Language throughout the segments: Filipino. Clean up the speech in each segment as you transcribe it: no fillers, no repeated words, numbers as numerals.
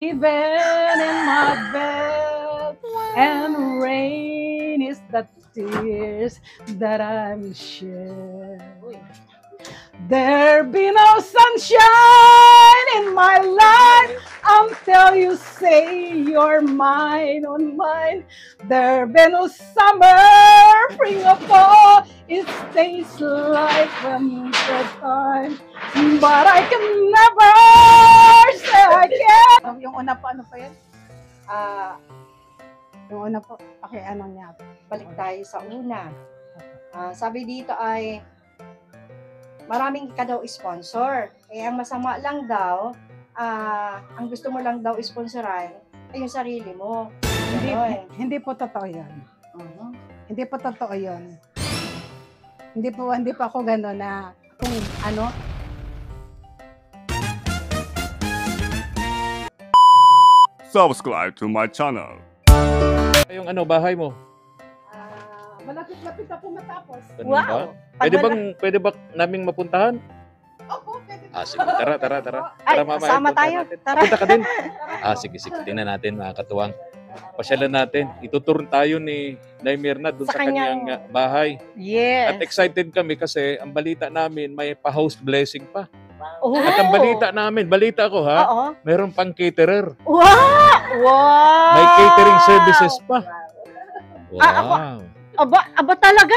Even in my bed, and rain is the tears that I'm shed. There be no sunshine in my life until you say you're mine, on mine. There be no summer, spring or fall. It stays like winter time, but I can never say I can. Yung una po, ano po yun? Yung una po, ano niya. Balik tayo sa una. Sabi dito ay maraming ka daw sponsor. Eh, ang masama lang daw, ang gusto mo lang daw sponsoran ay yung sarili mo. Hindi po totoo yun. Hindi po totoo yun. Hindi po ako gano'n na kung ano. Subscribe to my channel. Yung bahay mo? Malapit-lapit na po matapos. Ganun ba? Pwede ba naming mapuntahan? Opo, pwede. Sige, tara. Ay, mamaya, sama punta tayo. natin. Tara. Punta ka din. Sige. Tingnan natin, mga katuwang. Pasyalan natin. Ituturn tayo ni Nay Mirna dun Sa sa kanyang bahay. Yes. At excited kami kasi ang balita namin may pa-house blessing pa. Oh. At ang balita ko ha, Oo. meron pang caterer. Wow! May catering services pa. Wow. Aba talaga.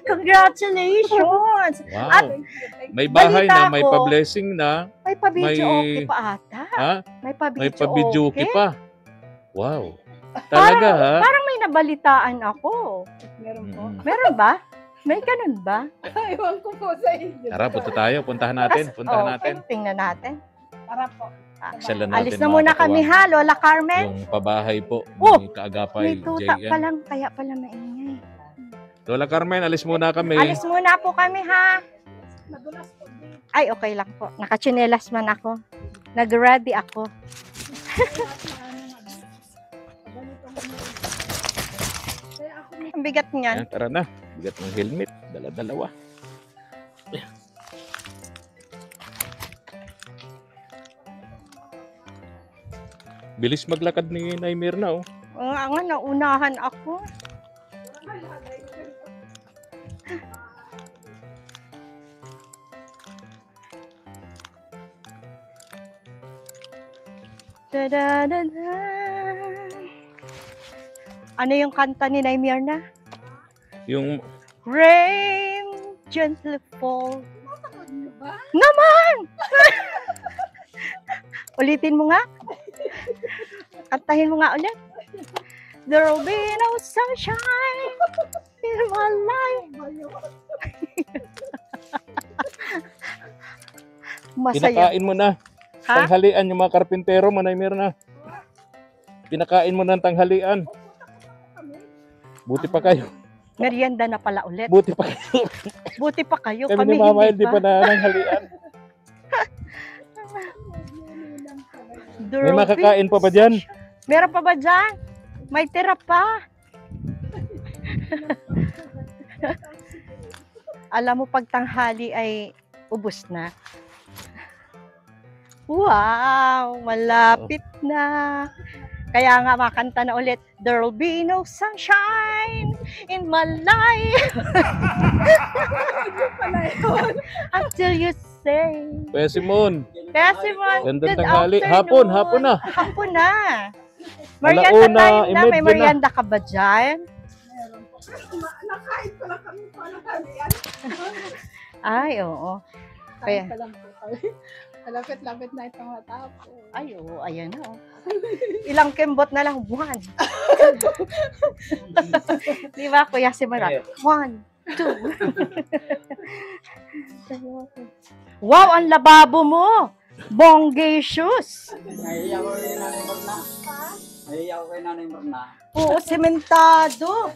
Congratulations. Wow. At May bahay balita na, may ko, pa-blessing na, may pa-video may- okay pa ata. ha? May May pa-video pa-videoke okay. pa. Wow. Talaga ha? Parang may nabalitaan ako. Meron po. Meron ba? May ganun ba? Ewan ko po sa inyo. Tara, puntahan natin. Okay, tingnan natin. Tara po. Pasyalan natin, Alis na mga muna katuwang. kami ha, Lola Carmen. Yung pabahay po Oh, ni Kaagapay May tuta pa JM. lang, kaya pala maingay. Lola Carmen, alis muna kami. Alis muna po kami ha. Nadulas po dito. Ay, okay lang po. Nakachinelas man ako. Nag-ready ako. Ang bigat niyan. Ayan, tara na. Bigat ng helmet. Dala-dalawa. Bilis maglakad ni Nay Mirna, oh. Nga, naunahan ako. Da-da-da-da. Ano yung kanta ni Nay Mirna? Yung Rain gently fall. Naman! Ulitin mo nga. Kantahin mo nga ulit. There'll be no sunshine in my life. Masaya. pinakain mo na. Ha? Tanghalian yung mga karpintero mo, Nay Mirna. Pinakain mo ng tanghalian. Buti pa kayo. Merienda na pala ulit. Buti pa kayo. Buti pa kayo. Kami ni Mama hindi pa na nanghalian. May makakain pa ba dyan? Meron pa ba dyan? May tira pa. Alam mo, pag tanghali ay ubos na. Wow! Malapit na. Kaya nga makanta na ulit, there'll be no sunshine in my life. Until you say. Pesimon. Pesimon, Gandang good tanghali. afternoon. Hapon na. Hapon na. Merienda Alauna, time na. May imedya na. merienda ka ba dyan? Nakain ko lang kami pa ng kalian. Ay, oo. Kain pa lang po kami. Malapit-lapit na itong matapos. Ay, oo. Ayan na. Oh. Ilang kembot na lang? 1. Di ba, Kuya Simara? 1, 2. Wow, ang lababo mo! Bonggacious! Nahiya ko kay Nanay Mirna. Nahiya ko kay Nanay Mirna. Oo, sementado.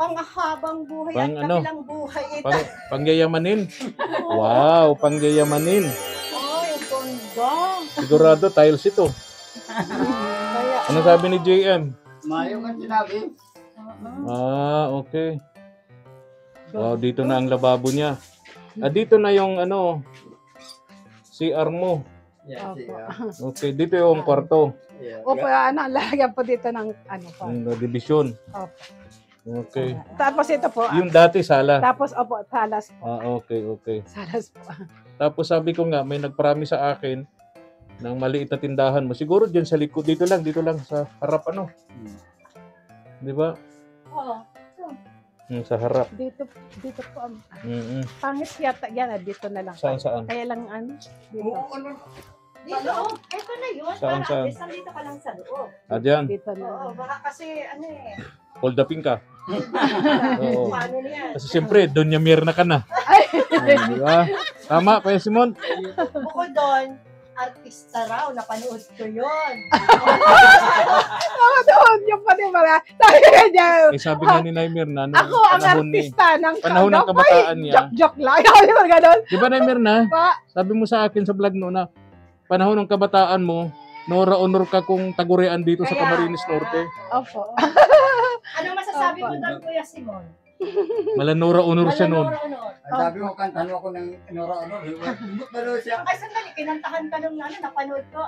Pang-ahabang buhay Pang at ano? kabilang buhay ito. Pangyayamanin. Wow, pangyayamanin. Ay, ang ganda. Sigurado tiles ito. Kaya, Ano sabi ni JM? Mayo ka sinabi. Okay. Wow, dito na ang lababo niya. Dito na yung CR mo. Yeah, Opo. yeah. Okay, dito yung kwarto. Yeah. Opo, lalagyan po dito ng ano pa. Yung division. Opo. Okay. Tapos ito po. Yung dati sala. Tapos, opo, salas po. Okay. Salas po. Tapos sabi ko nga, may nag-promise sa akin ng maliit na tindahan mo. Siguro dyan sa likod, dito lang sa harap ano. Di ba? Oo. Sa harap. Dito po. Pangit yata yan. Dito na lang. Saan? Kaya lang ano. Dito. Dito, eto na yun. Saan? Para at least nandito ka lang sa loob. Dyan. Dito na Oo, lang. baka kasi ano eh. Hold upin ka. Oo. Paano niya? Kasi siyempre, Doña Mirna ka na. Di ba? Tama, Kuya Simon? Bukod doon, artista raw, napanood ko yun. Doon yung pa din pala. Sabi niya. Sabi nga ni Nay Mirna, nung Ako ang artista ng panahon ng kabataan niya. Joke lang. Ako yung gano'n. Di ba, Nay Mirna? Pa. Sabi mo sa akin sa vlog noon na panahon ng kabataan mo, Nora honor ka kung tagurian dito sa Camarines Norte. Opo. Ano masasabi mo doon, Kuya Simon? Mala Nora honor siya noon. Ang sabi mo, kantahan ako ng Nora Honor. Himot na daw siya. Ay, sandali, kinantahan ka nung napanood ko.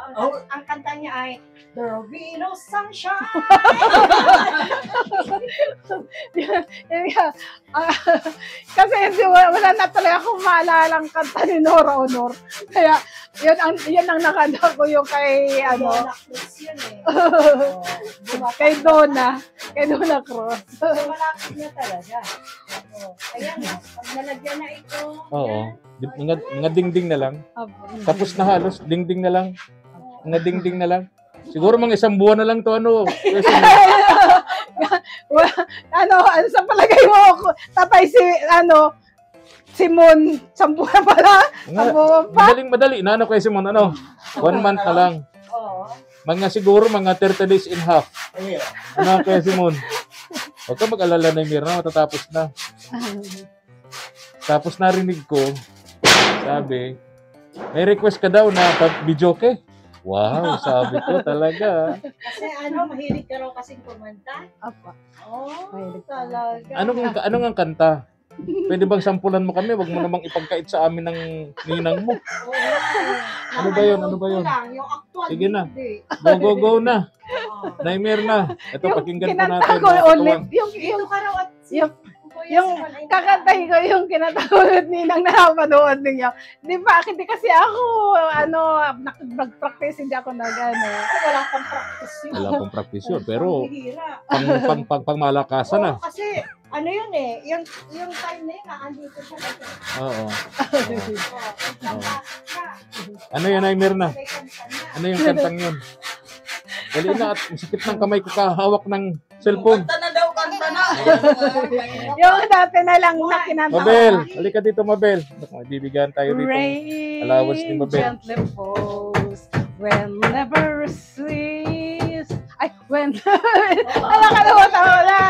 Ang kanta niya ay, There will be no sunshine. Yun nga. Kasi wala na talaga akong maalala ang kanta ni Nora Honor. Kaya yun ang nakanta ko yung kay Yun eh. kay Donna Cruz. So, malapit niya talaga. Ayan, pag nalagyan na ito. Oo. Mga dingding na lang. Tapos na halos, dingding na lang. Mga dingding na lang. Siguro mga isang buwan na lang to ano. Ano sa palagay mo ako? Tatay Simon, sambuhan pala. Sambuhan pa. Madali. Na ano kay Simon, 1 month na lang. Oo. Siguro mga 30 days and half. Yeah. Ano kay Simon? Huwag ka mag-alala na Mirna, matatapos na. Tapos narinig ko, sabi, may request ka daw na pag-videoke. Wow, sabi ko talaga. Kasi mahilig ka raw kasing kumanta. Apa. Oh, talaga. Anong ang kanta? Pwede bang sampulan mo kami? Huwag mo namang ipagkait sa amin ng ninang mo. Ano ba yun? Yung actual Sige na. hindi. Go na. Nay Mirna. Ito, pakinggan po natin. Kinanta ko ulit. Dito ka raw at Yung kakantay ko yung kinatawid ninang napanood niya. Hindi kasi ako, nag-practice, hindi ako wala pang practice yun. Wala pong practice yun. Pero, Bihira. pangmalakasan na. Oo, kasi ano yun eh, yung time na yun, andito siya. Oo. Oo. Ano yan, Nay Mirna? Ano yung kantang yun? Dali na at sakit ng kamay ko kahawak ng cellphone. Kanta na daw, kanta na. Yung dati na lang na kinanta. Mabel, halika dito Mabel. Bibigyan tayo dito. allowance ni Rain Mabel. gently falls whenever cease. Ay, when... Nakakalimutan ko na.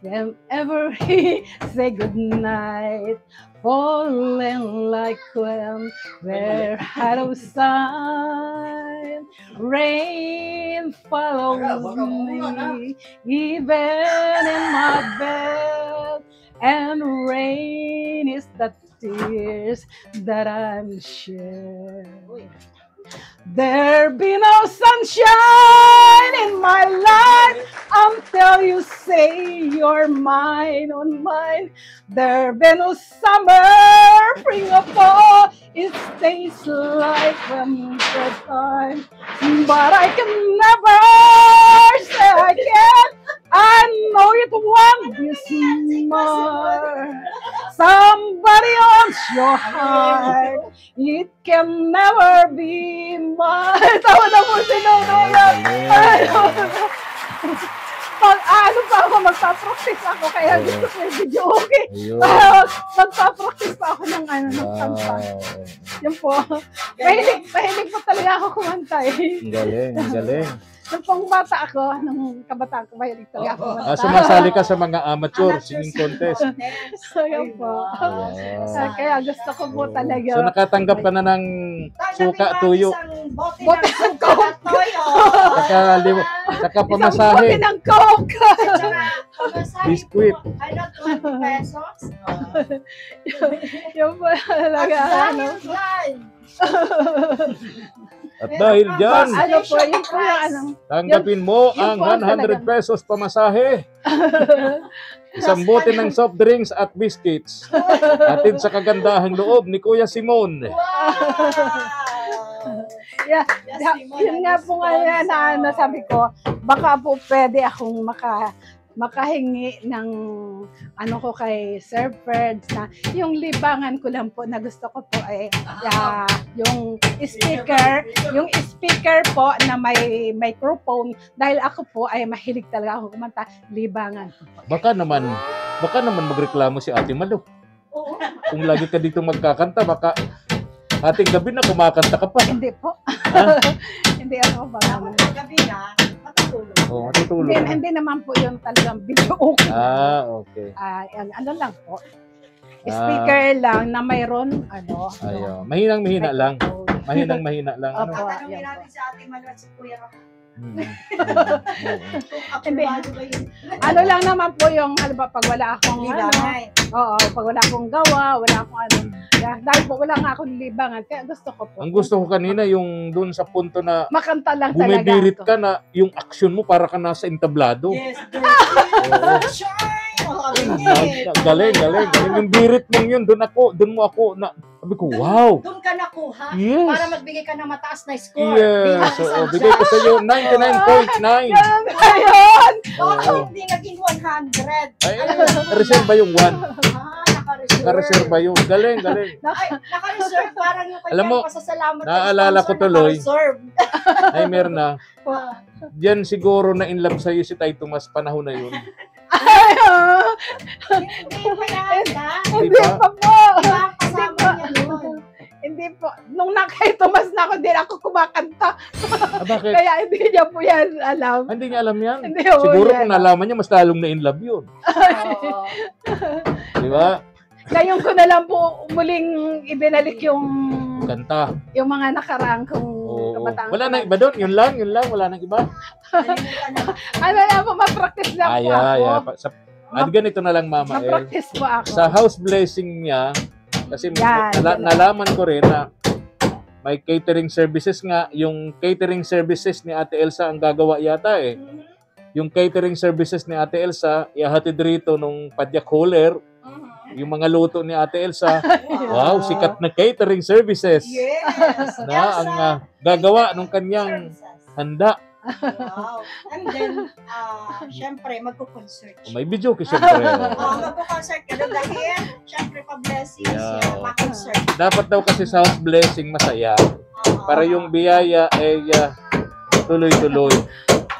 Whenever he say goodnight, falling like when we're out of sight. Rain follows me, even in my bed, and rain is the tears that I'm sharing. There be no sunshine in my life until you say you're mine, on mine. There be no summer, spring or fall. It stays like winter time, but I can never say I can. I know it won't be more. Somebody owns your heart. It can never be mine. Tawa na po sinunulat. Ano pa ako, magpa-practice ako. Kaya gusto ko yung video okay. Magpa-practice pa ako ng kanta. Yan po. Mahilig po talaga ako kumanta eh. Ang galing, ang galing. Nung pang bata ako, nung kabataan ko, mahilig talaga ako kumanta. Sumasali ka sa mga amateur singing contest. Kaya po. Wow. Kaya gusto ko po talaga. So nakatanggap ka na ng suka, tuyo, Bote ng Coke. saka Isang bote pamasahe, ng Coke. biskuit. Ano, 20 pesos? Yung po talaga. Ano At dahil dyan, Ano po, yun po yung ano. tanggapin mo Yun ang po ang 100 pesos pamasahe. Isang bote ng soft drinks at biscuits. Atid sa kagandahang loob ni Kuya Simon. Yeah, yun nga po nga na ano, sabi ko, baka po pwede akong makahingi ng ano ko kay Sir Ferds na yung libangan ko lang po na gusto ko po ay yung speaker po na may microphone dahil ako po ay mahilig talaga ako kumanta, libangan ko po. Baka naman magreklamo si Ate Malu. Kung lagi ka dito magkakanta, baka ating gabi na kumakanta ka pa. Hindi po. Hindi ako ba? Gabi na, matutulog. Oo, matutulog. Hindi naman po yung talagang video okay. Okay. Ano lang po. Speaker lang na mayroon ano. Ayaw. Mahinang-mahina lang. Mahinang-mahina lang. Ano? Opo. Tatanungin natin si Ate Malu at si Kuya Ram. Hindi. Ano lang naman po yung halimbawa pag wala akong Libangan. pag wala akong gawa, wala akong ano. Dahil po wala nga akong libangan, kaya gusto ko po. Ang gusto ko kanina yung doon sa punto na Makanta lang talaga. bumibirit ako. ka na yung action mo para ka nasa entablado. Yes, Oo. Shine! Galing. Yung birit mong yun, doon mo ako na sabi ko, wow. Doon ka nakuha Yes. para magbigay ka ng mataas na score. Yes. Oo, bigay ko sa iyo 99.9. Ganun ba yun? Oo, hindi naging 100. Ay, reserve ba yung 1? Naka-reserve. Naka-reserve yun. Galing. Ay, naka-reserve. Parang yung Alam mo, pasasalamat sa naaalala ko sponsor, tuloy. naka-reserve. Ay, Merna. Diyan siguro na in love sa'yo si Tay Tomas panahon na yun. Hindi pa yata. Hindi ba? pa po. Diba, kasama niya yun. Hindi po. Nung nakay Tomas na ako, hindi na ako kumakanta. Bakit? Kaya hindi niya po yan alam. Hindi niya alam yan. Hindi po Siguro yan. kung nalaman niya, mas lalong na in love yun. Oo. Di ba? Ngayon ko na lang po muling ibinalik yung Kanta. mga nakaraang kong Oo. kabataan. Wala nang iba doon. Yun lang. Wala nang iba. Nalimutan na. Ano na po, ma-practice lang po ako. At ganito na lang, Mama El. Ma-practice po ako. Sa house blessing niya, kasi Yan. nalaman ko rin na may catering services nga. Yung catering services ni Ate Elsa ang gagawa yata eh. Yung catering services ni Ate Elsa, ihahatid rito nung padyak holer, yung mga luto ni Ate Elsa. Wow, sikat na catering services Yes. na ang gagawa ng kanyang handa. Wow. And then, syempre, magko-concert. May video ko siyempre. Magko-concert ka doon dahil, syempre, pa-blessings, Yeah. ma-concert. Dapat daw kasi sa house blessing masaya. Para yung biyaya ay tuloy-tuloy.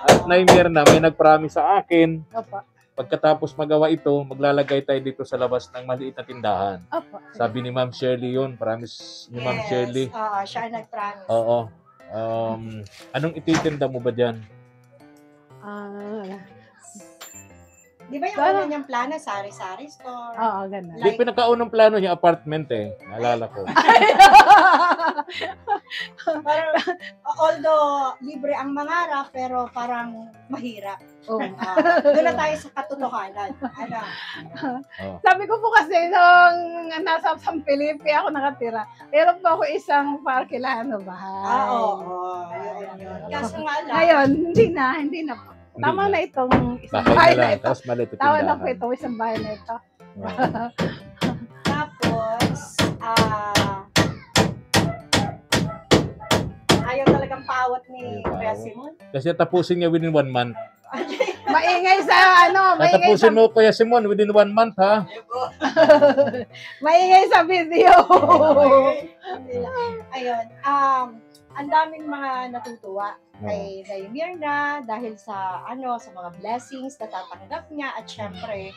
At Naimer na may nag-promise sa akin, Opo. pagkatapos magawa ito, maglalagay tayo dito sa labas ng maliit na tindahan. Opo. Sabi ni Ma'am Shirley yun, promise ni Ma'am Shirley. Siya nag-promise. Oo. Anong ititinda mo ba dyan? Di ba yung Parang- una niyang plano, sari-sari store? Oo, ganun. Di pinakaunang plano niya apartment eh. Naalala ko. Parang, although libre ang mangarap, pero parang mahirap. Oo. Doon na tayo sa katotohanan. Ano? Sabi ko po kasi nung nasa San Felipe ako nakatira, meron po ako isang parkilano bahay. Oo. Yun. Kaso nga lang, Ngayon, hindi na po. Tama na itong isang Bahay bahay na na lang, ito. tapos maliit na Tama na tindahan. po itong isang bahay na ito. Oo. tapos, ayaw talagang pawat ni Ayaw Kuya pawat. Simon. Kasi tapusin niya within 1 month. Maingay sa maingay sa, Tapusin mo Kuya Simon within 1 month ha. maingay sa video. Ayun. ang daming mga natutuwa kay Mirna dahil sa sa mga blessings na tatanggap niya at syempre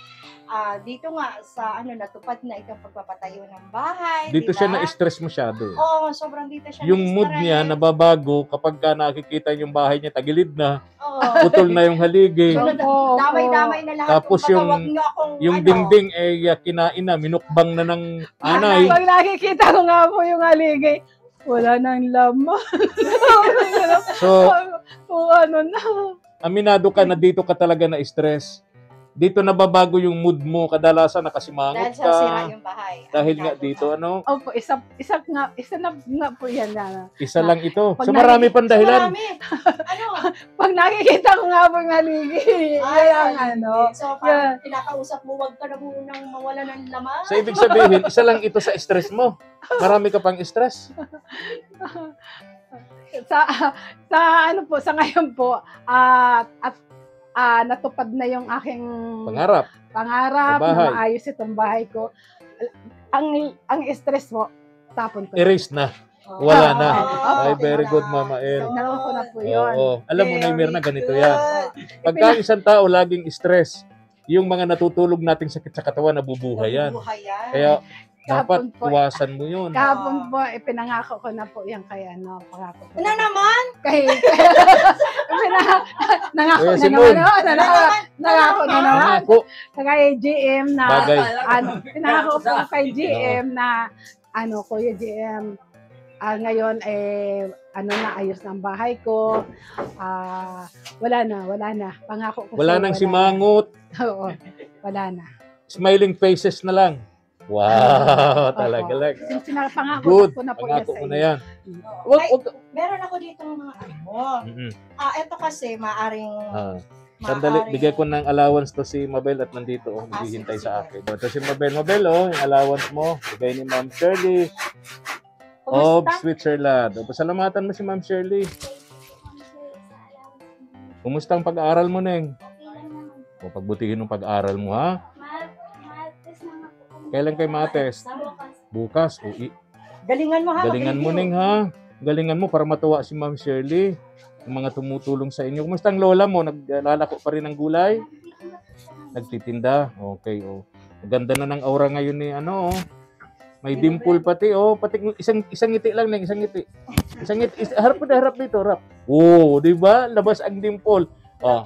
dito nga sa natupad na itong pagpapatayo ng bahay. Dito diba? siya na-stress masyado. Oo, sobrang dito siya Yung mood niya na-stress. nababago kapag ka nakikita yung bahay niya tagilid na, Oo. putol na yung haligi. Opo. Damay-damay na lahat. Tapos Kumbaga, yung- wag niyo akong, Yung dingding kinain na, minukbang na ng anay. Pag nakikita ko nga po yung aligay, wala nang laman. So, Kung ano na. aminado ka na dito ka talaga na-stress. Dito nababago yung mood mo, kadalasan dahil nakasimangot sa sira ka. yung bahay. Dahil nga Aminado dito, ka. Opo, isa na nga po yan. isa lang ito. Pag So marami pang So, dahilan. marami. Ano? Pag nakikita ko nga po yung aligay, yan ang ano. So, parang kinakausap mo, wag ka na munang mawala ng laman. So ibig sabihin, isa lang ito sa stress mo. Marami ka pang stress. Sa ano po, sa ngayon po, natupad na yung aking Sa pangarap bahay. na maayos itong bahay ko. Ang stress po, tapon ko. Erase na. Wala na. Oh, Ay, very wala. good, Mama El. Nalawa ko na po yun. Oo. Alam mo na, Mirna, ganito yan. Good. Pagka isang tao laging stress, yung mga natutulog nating sakit sa katawan, nabubuhay yan. Nabubuhay yan. Kaya, dapat Kahapon po, iwasan mo yun. kahapon po, pinangako ko na po yan kay pangako ko. Ano naman? Nangako Kuya na Simon. naman. Nangako na naman. Ako, Kay GM na, bagay. pinangako po kay GM na, Kuya GM, ngayon, ayos ng bahay ko. Wala na. Pangako ko. Wala sa'yo, nang simangot. Oo, wala na. Smiling faces na lang. Wow, talaga lang. Pangako Good. ko na po yan Pangako sa ko na inyo. yan. Wag, Ay, wag. meron ako dito mga Mhm. ito kasi maaring Sandali, bigay ko ng allowance to si Mabel at nandito, naghihintay sa akin. Ito si Mabel. Mabel, yung allowance mo. Bigay ni Ma'am Shirley of Kumusta? Switzerland. Pasalamatan mo si Ma'am Shirley. Kumusta ang pag-aaral mo, Neng? O, pagbutihin ng pag-aaral mo, ha? Kailan kayo ma-test? Bukas. O, Galingan mo ha. galingan mo, Neng, ha? Galingan mo para matuwa si Ma'am Shirley. Yung mga tumutulong sa inyo. Kumusta ang lola mo? Naglalako pa rin ng gulay? Nagtitinda? Okay, oh. Maganda na ng aura ngayon ni May dimple pati, pati isang ngiti lang, Neng, isang ngiti. Harap mo na, harap dito, harap. Oh, di ba? Labas ang dimple. Oh,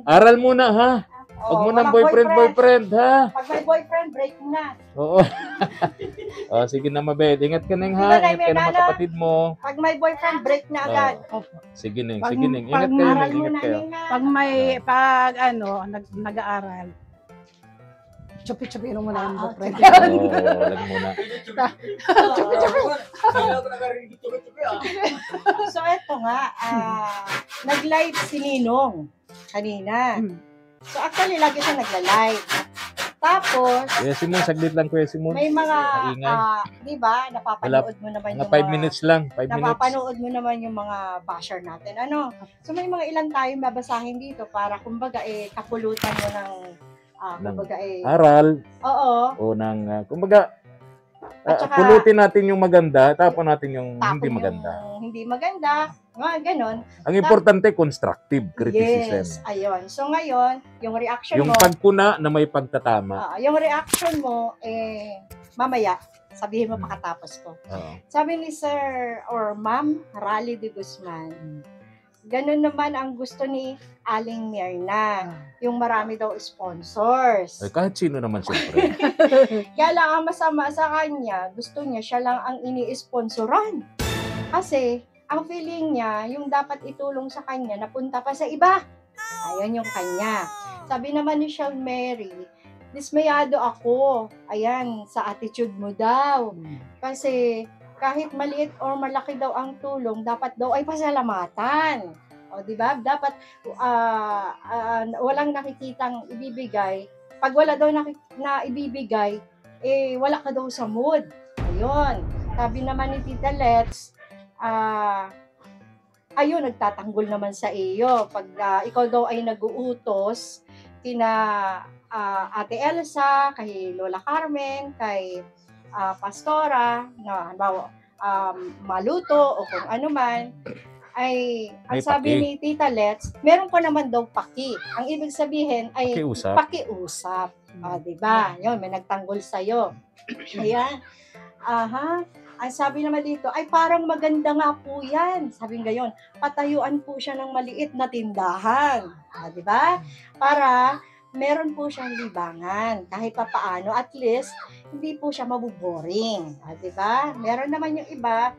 aral muna, ha? Huwag mo ng boyfriend, ha? Pag may boyfriend, break na. Oo. Sige na, Mabel. Ingat ka, Neng, ha? Ingat ka ng mga kapatid mo. Pag may boyfriend, break na agad. Sige, Neng. Pag- Sige, Neng. Ingat pag kayo, Aral Neng. mo Ingat na, kayo. Nina. Pag nag-aaral, chupi-chupi mo na yung boyfriend. Alam mo na. So, eto nga, nag-live si Ninong kanina. So, actually, lagi siya nagla-live. Tapos, Kuya Simon, saglit lang, Kuya Simon. may mga, Maingay. di ba, napapanood mo naman Mga yung 5 minutes lang. 5 minutes. napapanood mo naman yung mga basher natin. So, may mga ilan tayong babasahin dito para, kumbaga, kapulutan mo ng, kumbaga, Aral. oo, O ng, kumbaga, At saka- pulutin natin yung maganda, tapon natin yung tapon hindi yung maganda. hindi maganda, mga ganon. Ang importante, constructive criticism. Yes, ayun. So, ngayon, yung reaction Yung mo, pagpuna na may pagtatama. yung reaction mo, mamaya, sabihin mo pakatapos ko. Oo. Sabi ni Sir or Ma'am Rally de Guzman, ganun naman ang gusto ni Aling Mirna. Yung marami daw sponsors. Ay, kahit sino naman siyempre. Kaya lang ang masama sa kanya, gusto niya siya lang ang ini-sponsoran. Kasi, ang feeling niya, yung dapat itulong sa kanya, napunta pa sa iba. Ayan yung kanya. Sabi naman ni Sean Mary, dismayado ako. Ayan, sa attitude mo daw. Kasi, kahit maliit or malaki daw ang tulong, dapat daw ay pasalamatan. O, di ba? Dapat walang nakikitang ibibigay. Pag wala daw na ibibigay, wala ka daw sa mood. Ayun. Sabi naman ni Tita Let's, ayun, nagtatanggol naman sa iyo. Pag ikaw daw ay nag-uutos, kina Ate Elsa, kay Lola Carmen, kay Pastora, maluto o kung ano man, ay ang May sabi paki. ni Tita Let's, meron pa naman daw paki. Ang ibig sabihin ay Pakiusap. pakiusap. Di ba? Yun, may nagtanggol sa'yo. Ayan. Aha. Ang sabi naman dito, ay parang maganda nga po yan. Sabi gayon, patayuan po siya ng maliit na tindahan. Di ba? Para meron po siyang libangan. Kahit pa paano, at least, hindi po siya mabuboring. Di ba? Meron naman yung iba,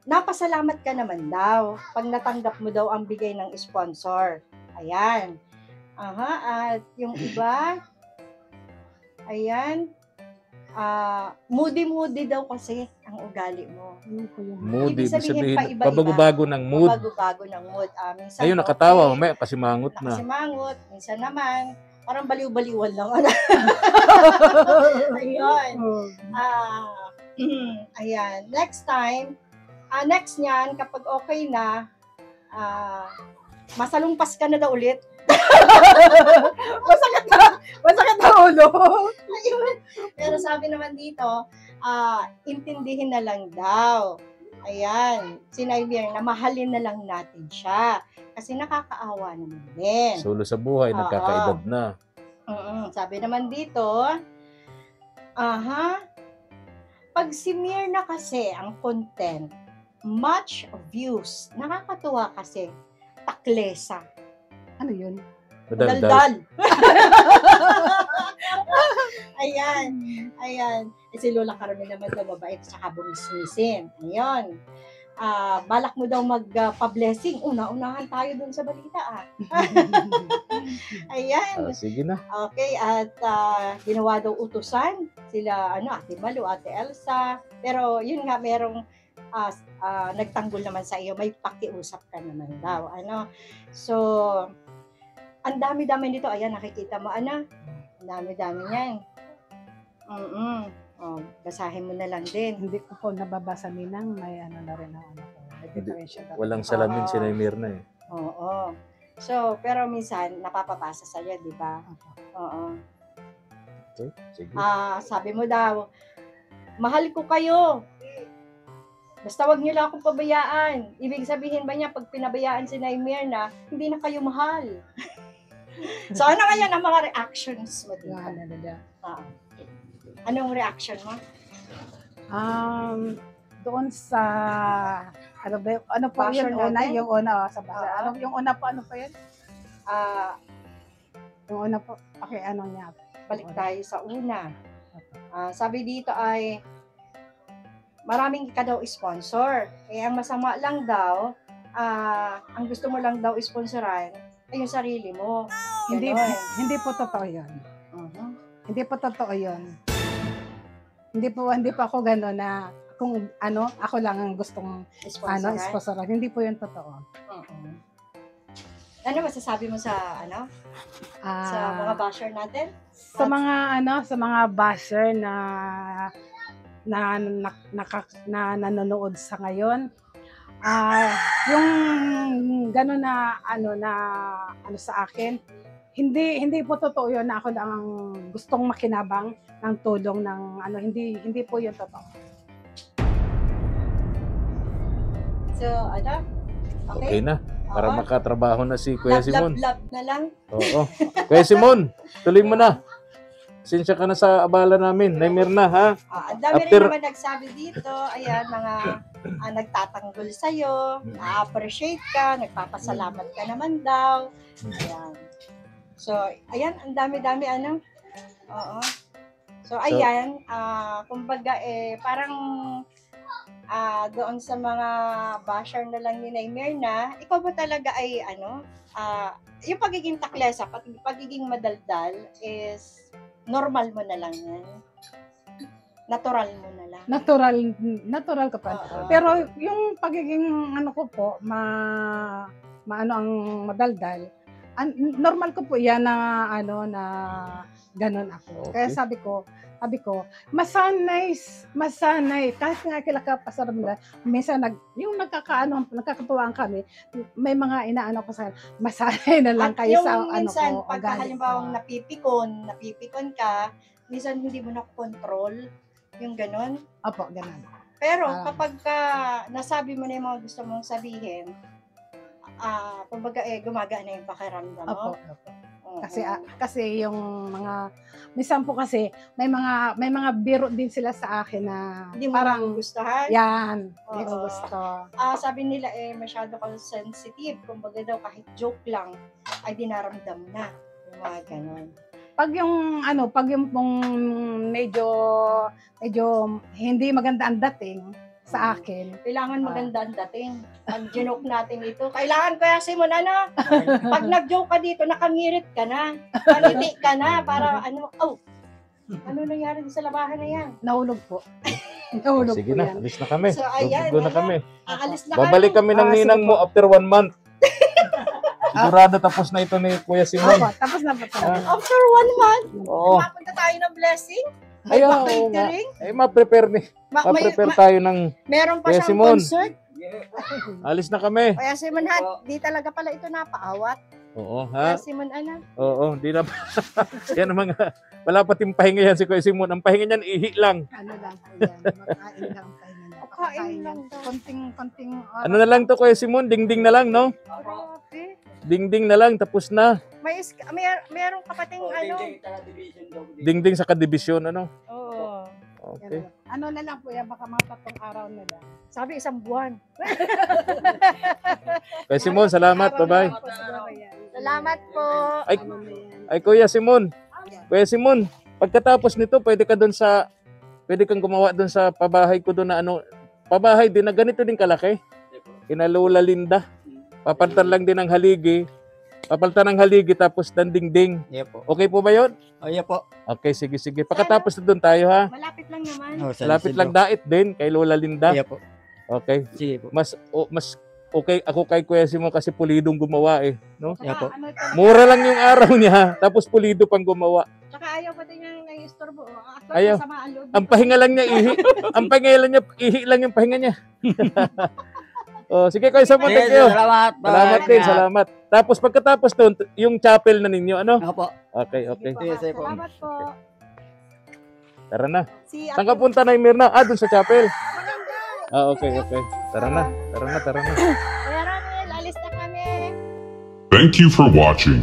napasalamat ka naman daw pag natanggap mo daw ang bigay ng sponsor. Ayan. Aha, at yung iba, ayan, moody daw kasi ang ugali mo. Moody, Ibig sabihin, sabihin, paiba-iba. pabago-bago ng mood. Pabago-bago ng mood. Minsan, Ayun, nakatawa, okay, may kasimangot na. nakasimangot, minsan naman, parang baliw-baliwan lang. Ayun. Ayan. Next time, next niyan, kapag okay na, masalumpas ka na daw ulit. Masakit na ulo. Ayun. Pero sabi naman dito, intindihin na lang daw. Ayan. Sinabi na mahalin na lang natin siya. Kasi nakakaawa naman din. Solo sa buhay, nagkakaedad na. Sabi naman dito, pag si Mirna kasi ang content, much views, nakakatuwa kasi, taklesa. Ano yun? Madaldal. Ayan. Si Lola Carmen naman daw mabait sa bumisnisin. Ayun. Balak mo daw magpa-blessing. Una-unahan tayo dun sa balita. Ayan. Sige na. Okay, at ginawa daw utusan sila, Ate Malu, Ate Elsa. Pero yun nga, merong nagtanggol naman sa iyo, may pakiusap ka naman daw. So, ang dami-dami nito. Ayan, nakikita mo, ang dami-dami niyan. Basahin mo na lang din. Hindi ko po nababasa ninang, may na rin ang ko. May differential na rin. Walang salamin si Mirna eh. Oo. So, pero minsan, napapapasa sa'yo, di ba? Oo. Okay, sige. Sabi mo daw, mahal ko kayo. Basta wag niyo lang akong pabayaan. Ibig sabihin ba niya, pag pinabayaan si Mirna, hindi na kayo mahal. So, ano kaya ang mga reactions mo dito? Anong reaction mo? Doon sa ano po Basher yun una, natin? yung una sa basa. Yung una po, ano po yun? Yung una po, okay, ano niya? Balik tayo sa una. Sabi dito ay, maraming ka daw sponsor. Ang masama lang daw, ang gusto mo lang daw sponsoran ay yung sarili mo. Hindi po totoo yun. Hindi po totoo yun. Hindi po ako gano'n na kung ako lang ang gustong sponsoran. Hindi po yun totoo. Ano masasabi mo sa sa mga basher natin? Sa mga basher na nanonood sa ngayon, yung gano'n na sa akin, hindi po totoo yun na ako lang ang gustong makinabang ng tulong ng hindi po yun totoo. So, Okay na. Para makatrabaho na si Kuya Simon. Love na lang. Oo. Kuya Simon, tuloy mo na. Sinsya ka na sa abala namin. Mirna, ha? Ang dami rin naman nagsabi dito. Ayan, mga nagtatanggol sa'yo. Na-appreciate ka. Nagpapasalamat ka naman daw. Ayan. So, ayan, ang dami-dami Oo. So, ayan, kumbaga parang doon sa mga basher na lang ni Mirna, ikaw ba talaga ay yung pagiging taklesa, pagiging madaldal is normal mo na lang yan. Natural mo na lang. Natural ka pa. Pero yung pagiging ko po, ang madaldal, normal ko po yan na na ganun ako. Okay. Kaya sabi ko, masanay kahit nga kila ka pasaramdam, minsan yung nagkakatuwaan kami, may mga inaano ko sa masanay na lang kayo sa minsan, ko. pagka halimbawang napipikon ka, minsan hindi mo na control yung ganun. Opo, ganun. Pero Ah. kapag nasabi mo na yung mga gusto mong sabihin, kumbaga gumagaan na yung pakiramdam mo. Opo. Oo. Kasi yung mga minsan po kasi may mga biro din sila sa akin na Hindi mo parang gustuhan. yan, hindi ko Oo. gusto. Sabi nila masyado kang sensitive. Kumbaga daw kahit joke lang ay dinaramdam na. Yung mga ganon. Pag yung pong medyo hindi maganda ang dating sa akin. Kailangan maganda ang dating. Pag ginoke natin ito, kailangan ko Simon, pag nag-joke ka dito, nakangirit ka na. Paniti ka na para ano nangyari sa labahan na yan? Nahulog po. Nahulog Sige po na, yan. alis na kami. So, ayan, Go na kami. Aalis na Babalik kami ng sige ninang mo after 1 month. Sigurado tapos na ito ni Kuya Simon. Opo, tapos na po talaga. After 1 month, Oo. mapunta tayo ng blessing. Ay, May oo nga. catering. Ma-prepare tayo ng Meron pa Kuya siyang Simon. concert. alis na kami. Kaya Simon, di talaga pala ito napaawat. Oo, Kaya ha? Simon, Oo, di na. Yan ang mga, wala pati pahinga yan si Kuya Simon. Ang pahinga niyan, ihi lang. Ano lang po yan. Makain lang tayo niyan. Kain lang daw. Konting Ano na lang to Kuya Simon, dingding na lang, no? Grabe. Dingding na lang, tapos na. Merong kapating Dingding sa kadibisyon, ano? Oo. Okay. Ano na lang po yan, baka mga 3 araw na lang. Sabi 1 buwan. Kuya Simon, salamat. Bye-bye. Salamat po. Ay, Ano na yan. ay Kuya Simon. Kuya Simon, pagkatapos nito, pwede kang gumawa doon sa pabahay ko doon na pabahay din na ganito din kalaki. Kina Lola Linda. Papalitan lang din ng haligi. Papalitan ng haligi tapos dandingding. Yeah po. Okay po ba yun? Oh, yeah po. Okay, sige. Pagkatapos na doon tayo ha. Malapit lang naman. Oh, Lapit lang dait din kay Lola Linda. Yeah po. Okay. Sige po. Mas okay ako kay Kuya Simon kasi pulidong gumawa no? Yeah po. Ano ito? Mura lang yung araw niya tapos pulido pang gumawa. Tsaka ayaw pa din niyang nai-istorbo. Ayaw. Ang pahinga lang niya ihi. Ang pahinga lang niya ihi lang yung pahinga niya. Oh, sige Kuya Simon, thank you. Salamat. Salamat din, salamat. Tapos pagkatapos doon, yung chapel na ninyo, ano? Ako po. Okay. Sige po. Salamat po. Tara na. Si Saan ka punta na, Mirna? Doon sa chapel. Okay. Tara na. Kuya Ronel, alis na kami. Thank you for watching.